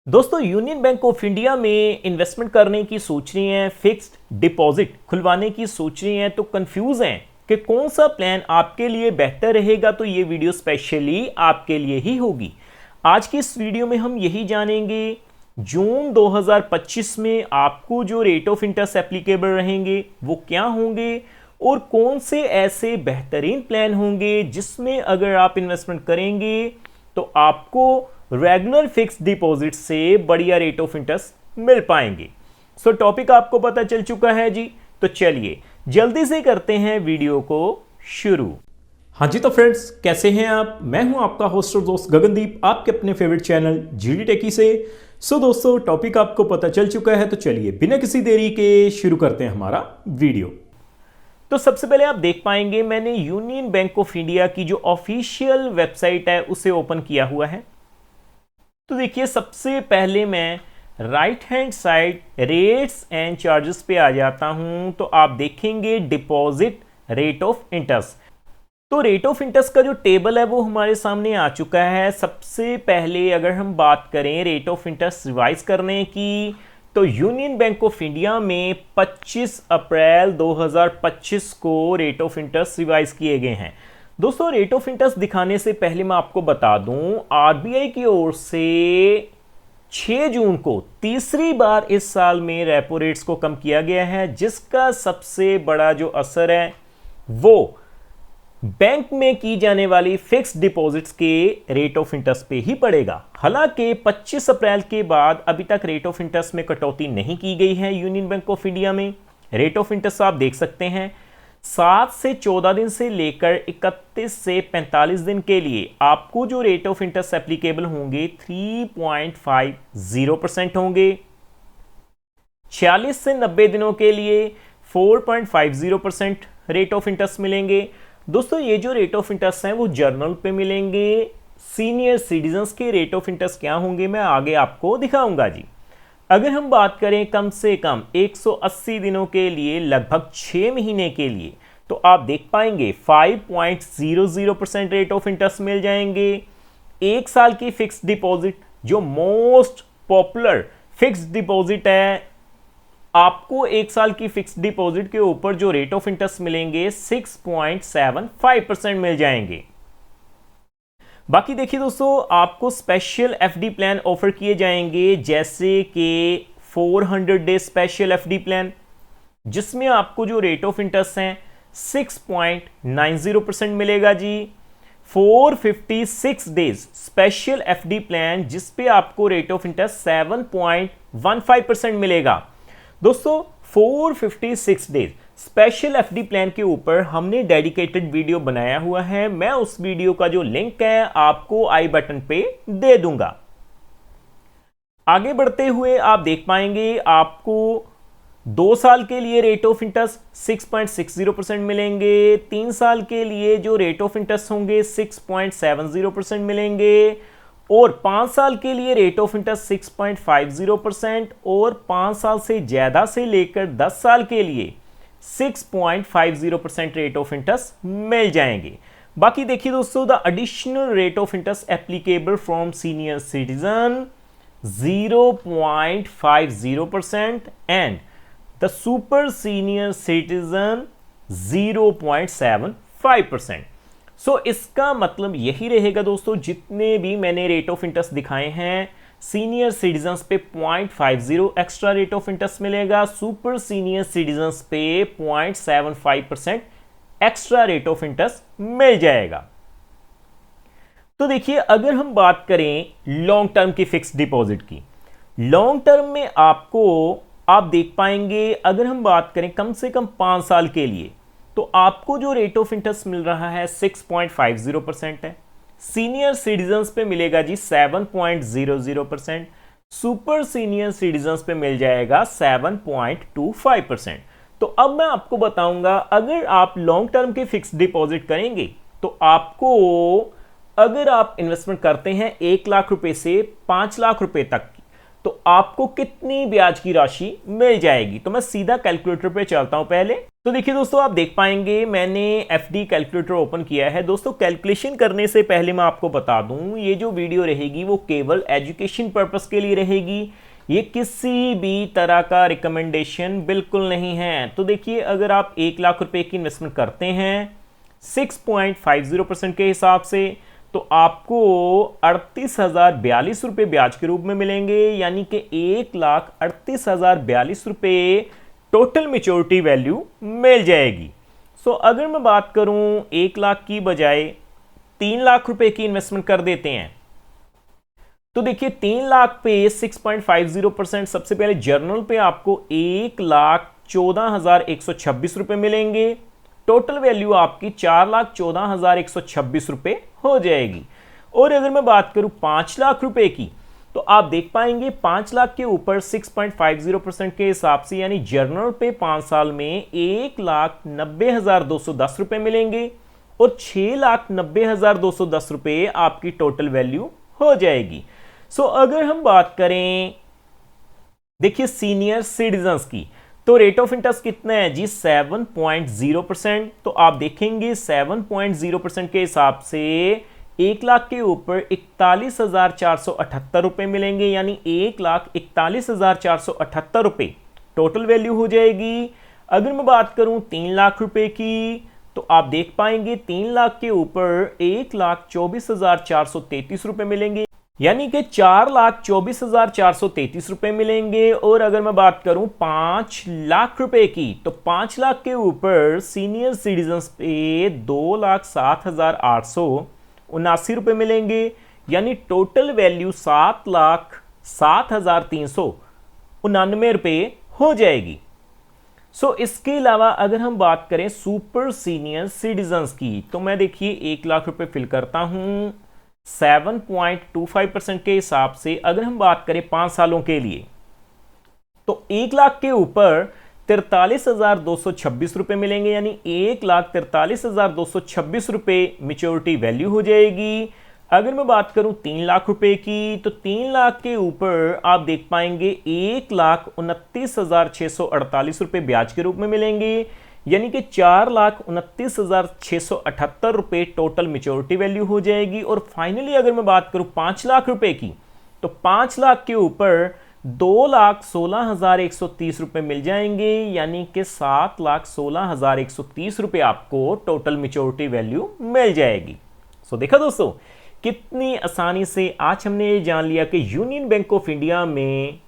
दोस्तों union bank of India में investment करने की सोच रही हैं, फिक्स्ड डिपॉजिट खुलवाने की सोच रही हैं तो कंफ्यूज हैं कि कौन सा प्लान आपके लिए बेहतर रहेगा। तो ये वीडियो स्पेशली आपके लिए ही होगी। आज की इस वीडियो में हम यही जानेंगे जून 2025 में आपको जो रेट ऑफ इंटरेस्ट एप्लीकेबल रहेंगे वो क्या होंगे और कौन से ऐसे बेहतरीन प्लान होंगे जिसमें अगर आप इन्वेस्टमेंट करेंगे तो आपको रेगुलर फिक्स डिपॉजिट से बढ़िया रेट ऑफ इंटरेस्ट मिल पाएंगे। सो टॉपिक आपको पता चल चुका है जी, तो चलिए जल्दी से करते हैं वीडियो को शुरू। हाँ जी, तो फ्रेंड्स कैसे हैं आप? मैं हूं आपका होस्ट और दोस्त गगनदीप, आपके अपने फेवरेट चैनल जीडी टेकी से। सो दोस्तों टॉपिक आपको पता चल चुका है, तो चलिए बिना किसी देरी के शुरू करते हैं हमारा वीडियो। तो सबसे पहले आप देख पाएंगे मैंने यूनियन बैंक ऑफ इंडिया की जो ऑफिशियल वेबसाइट है उसे ओपन किया हुआ है। तो देखिए सबसे पहले मैं right hand side rates and charges पे आ जाता हूं, तो आप देखेंगे डिपॉजिट रेट ऑफ इंटरेस्ट। तो रेट ऑफ इंटरेस्ट का जो टेबल है वो हमारे सामने आ चुका है। सबसे पहले अगर हम बात करें रेट ऑफ इंटरेस्ट रिवाइज करने की, तो यूनियन बैंक ऑफ इंडिया में 25 अप्रैल 2025 को रेट ऑफ इंटरेस्ट रिवाइज किए गए हैं। दोस्तों रेट ऑफ इंटरेस्ट दिखाने से पहले मैं आपको बता दूं, आरबीआई की ओर से 6 जून को तीसरी बार इस साल में रेपो रेट्स को कम किया गया है, जिसका सबसे बड़ा जो असर है वो बैंक में की जाने वाली फिक्स डिपॉजिट्स के रेट ऑफ इंटरेस्ट पे ही पड़ेगा। हालांकि 25 अप्रैल के बाद अभी तक रेट ऑफ इंटरेस्ट में कटौती नहीं की गई है यूनियन बैंक ऑफ इंडिया में। रेट ऑफ इंटरेस्ट आप देख सकते हैं 7 से 14 दिन से लेकर 31 से 45 दिन के लिए आपको जो रेट ऑफ इंटरेस्ट एप्लीकेबल होंगे 3.50% होंगे। 46 से 90 दिनों के लिए 4.50% रेट ऑफ इंटरेस्ट मिलेंगे। दोस्तों ये जो रेट ऑफ इंटरेस्ट हैं वो जर्नल पे मिलेंगे। सीनियर सिटीजन्स के रेट ऑफ इंटरेस्ट क्या होंगे मैं आगे आपको दिखाऊंगा जी। अगर हम बात करें कम से कम 180 दिनों के लिए लगभग 6 महीने के लिए, तो आप देख पाएंगे 5.00% रेट ऑफ इंटरेस्ट मिल जाएंगे। 1 साल की फिक्स डिपॉजिट जो मोस्ट पॉपुलर फिक्स डिपॉजिट है, आपको 1 साल की फिक्स डिपॉजिट के ऊपर जो रेट ऑफ इंटरेस्ट मिलेंगे 6.75% मिल जाएंगे। बाकी देखिए दोस्तों आपको स्पेशल एफडी प्लान ऑफर किए जाएंगे, जैसे कि 400 डे स्पेशल एफडी प्लान, जिसमें आपको जो रेट ऑफ इंटरेस्ट है 6.90% मिलेगा जी। 456 डेज स्पेशल एफडी प्लान, जिसपे आपको रेट ऑफ इंटरेस्ट 7.15% मिलेगा। दोस्तों 456 डेज स्पेशल एफडी प्लान के ऊपर हमने डेडिकेटेड वीडियो बनाया हुआ है। मैं उस वीडियो का जो लिंक है आपको आई बटन पे दे दूंगा। आगे बढ़ते हुए आप देख पाएंगे आपको 2 साल के लिए रेट ऑफ इंटरेस्ट 6.60% मिलेंगे। 3 साल के लिए जो रेट ऑफ इंटरेस्ट होंगे 6.70% मिलेंगे और 5 साल के लिए रेट ऑफ इंटरेस्ट 6.50% और 5 साल से ज्यादा से लेकर 10 साल के लिए 6.50% रेट ऑफ इंटरेस्ट मिल जाएंगे। बाकी देखिए दोस्तों the additional rate of interest applicable from senior citizen 0.50% and the super senior citizen 0.75%। सो इसका मतलब यही रहेगा दोस्तों, जितने भी मैंने रेट ऑफ इंटरेस्ट दिखाए हैं, सीनियर सिटीजन्स पे 0.50 एक्स्ट्रा रेट ऑफ इंटरेस्ट मिलेगा, सुपर सीनियर सिटीजन्स पे 0.75% एक्स्ट्रा रेट ऑफ इंटरेस्ट मिल जाएगा। तो देखिए अगर हम बात करें लॉन्ग टर्म की फिक्स डिपॉजिट की, लॉन्ग टर्म में आपको आप देख पाएंगे अगर हम बात करें कम से कम 5 साल के लिए, तो आपको जो रेट ऑफ इंटरेस्ट मिल रहा है 6.50% है। सीनियर सिटीजन्स पे मिलेगा जी 7.00%, सुपर सीनियर सिटीजन्स पे मिल जाएगा 7.25%। तो अब मैं आपको बताऊंगा अगर आप लॉन्ग टर्म के फिक्स डिपॉजिट करेंगे तो आपको, अगर आप इन्वेस्टमेंट करते हैं 1 लाख रुपए से 5 लाख रुपए तक की, तो आपको कितनी ब्याज की राशि मिल जाएगी। तो मैं सीधा कैलकुलेटर पे चलता हूं पहले। तो देखिए दोस्तों, आप देख पाएंगे मैंने एफडी कैलकुलेटर ओपन किया है। दोस्तों, कैलकुलेशन करने से पहले मैं आपको बता दूं, ये जो वीडियो रहेगी वो केवल एजुकेशन पर्पस के लिए रहेगी। ये किसी भी तरह का रिकमेंडेशन बिल्कुल नहीं है। तो देखिए, अगर आप 1 लाख रुपए की इन्वेस्टमेंट करते हैं 6.50% के हिसाब से, तो आपको 38,042 रुपये ब्याज के रूप में मिलेंगे, यानी कि 1,38,042 रुपये टोटल मेच्योरिटी वैल्यू मिल जाएगी। सो अगर मैं बात करूं 1 लाख की बजाय 3 लाख रुपए की इन्वेस्टमेंट कर देते हैं, तो देखिए 3 लाख पे 6.50%, सबसे पहले जर्नल पे आपको 1,14,126 रुपए मिलेंगे। टोटल वैल्यू आपकी 4,14,126 रुपए हो जाएगी। और अगर मैं बात करूं 5 लाख रुपए की, तो आप देख पाएंगे 5 लाख के ऊपर 6.50% के हिसाब से, यानी जर्नल पे 5 साल में 1,90,210 रुपए मिलेंगे और 6,90,210 रुपए आपकी टोटल वैल्यू हो जाएगी। सो अगर हम बात करें देखिए सीनियर सिटीजन्स की, तो रेट ऑफ इंटरेस्ट कितना है जी? 7.0%। तो आप देखेंगे 7.0% के हिसाब से 1 लाख के ऊपर 41,478 रुपए मिलेंगे, यानी 1,41,478 रुपए टोटल वैल्यू हो जाएगी। अगर मैं बात करूं 3 लाख रुपए की, तो आप देख पाएंगे 3 लाख के ऊपर 1,24,433 रुपए मिलेंगे, यानी कि 4,24,433 रुपए मिलेंगे। और अगर मैं बात करूं 5 लाख रुपए की, तो 5 लाख के ऊपर सीनियर सिटीजन्स पे 2,07,879 रुपए मिलेंगे, यानी टोटल वैल्यू 7,07,399 रुपए हो जाएगी। सो इसके अलावा अगर हम बात करें सुपर सीनियर सिटीजन्स की, तो मैं देखिए 1 लाख रुपए फिल करता हूं 7.25% के हिसाब से। अगर हम बात करें 5 सालों के लिए, तो 1 लाख के ऊपर 43,226 रुपए मिलेंगे, यानी 1,43,226 रुपए मेच्योरिटी वैल्यू हो जाएगी। अगर मैं बात करूं 3 लाख रुपए की, तो 3 लाख के ऊपर आप देख पाएंगे 1,29,648 रुपए ब्याज के रूप में मिलेंगे, यानी कि 4,29,678 रुपए टोटल मेच्योरिटी वैल्यू हो जाएगी। और फाइनली अगर मैं बात करूं 5 लाख रुपए की, तो 5 लाख के ऊपर 2,16,130 रुपए मिल जाएंगे, यानी कि 7,16,130 रुपए आपको टोटल मेच्योरिटी वैल्यू मिल जाएगी। सो देखा दोस्तों, कितनी आसानी से आज हमने ये जान लिया कि यूनियन बैंक ऑफ इंडिया में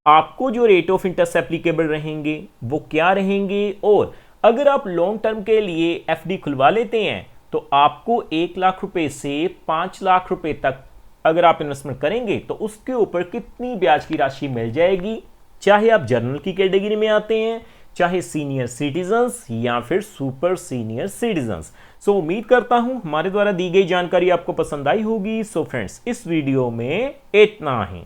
आपको जो रेट ऑफ इंटरेस्ट एप्लीकेबल रहेंगे वो क्या रहेंगे। और अगर आप लॉन्ग टर्म के लिए एफडी खुलवा लेते हैं, तो आपको 1 लाख रुपए से 5 लाख रुपए तक अगर आप इन्वेस्टमेंट करेंगे, तो उसके ऊपर कितनी ब्याज की राशि मिल जाएगी, चाहे आप जर्नल की कैटेगरी में आते हैं, चाहे सीनियर सिटीजन्स या फिर सुपर सीनियर सिटीजन्स। सो उम्मीद करता हूं हमारे द्वारा दी गई जानकारी आपको पसंद आई होगी। सो फ्रेंड्स, इस वीडियो में इतना ही।